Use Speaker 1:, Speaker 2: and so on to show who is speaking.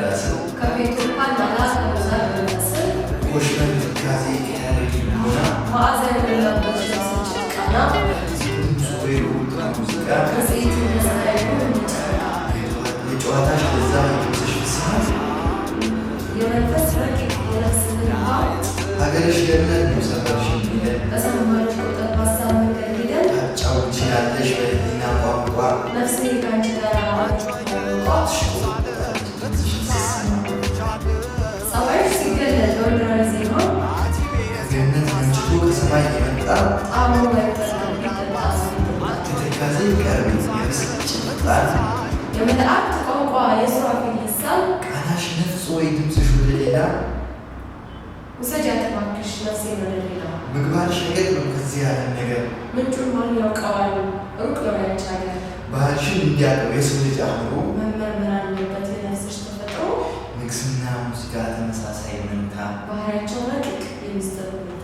Speaker 1: ደራስን
Speaker 2: ከቤቱ እንኳን መላክ በብዛት በሚመስል
Speaker 1: ወሽመን ትካዜ ያደርግና
Speaker 2: ማዕዘን የሌለበት ልብስ ጭቃና
Speaker 1: ዙዌሩ ሙዚቃ
Speaker 2: ከሴት መሳይሉ እንጨረቃ
Speaker 1: የጨዋታሽ በዛ የምስሽ ፍስሀት
Speaker 2: የመንፈስ ረቂቅ የነፍስ ልባ
Speaker 1: ሀገርሽ ገነት ነው ሰፈርሽ የሚለን
Speaker 2: በሰማች ቁጥር በሀሳብ መንገድ ሄደን
Speaker 1: ታጫውችናለሽ በህሊና ቋንቋ
Speaker 2: ነፍሴ ከአንቺ ጋር ጸባይሽ ሲገለጥ በምድራዊ ዜማ
Speaker 1: ከገነት መንጭቶ ከሰማይ የመጣ
Speaker 2: ጣዕሙ ባይፈጸም ቢጠጣ
Speaker 1: ከተካዜ ቀርብ የብስጭት ጣት
Speaker 2: የመላእክት ቋንቋ የሱራፌል ልሳን
Speaker 1: ቃናሽ ነፍስ ወይ ድምፅሽ ወደ ሌላ
Speaker 2: ውሰጃት እባክሽ ነፍሴን ወደ ሌላ
Speaker 1: ምግባርሽ ነገር ነው ከዚህ ያለን ነገር
Speaker 2: ምንጩን ማን ያውቀዋል ሩቅ ነው ያንቺ ሀገር
Speaker 1: ባህልሽን እንዲያውቀው የሰው ልጅ አእምሮ
Speaker 2: መመርመር አለበት የነፍስሽ ተፈጥሮ
Speaker 1: ንግስና ሙዚቃ ተመሳሳይ መንታ
Speaker 2: ባህሪያቸው ረቂቅ የሚስጥር ሁኔታ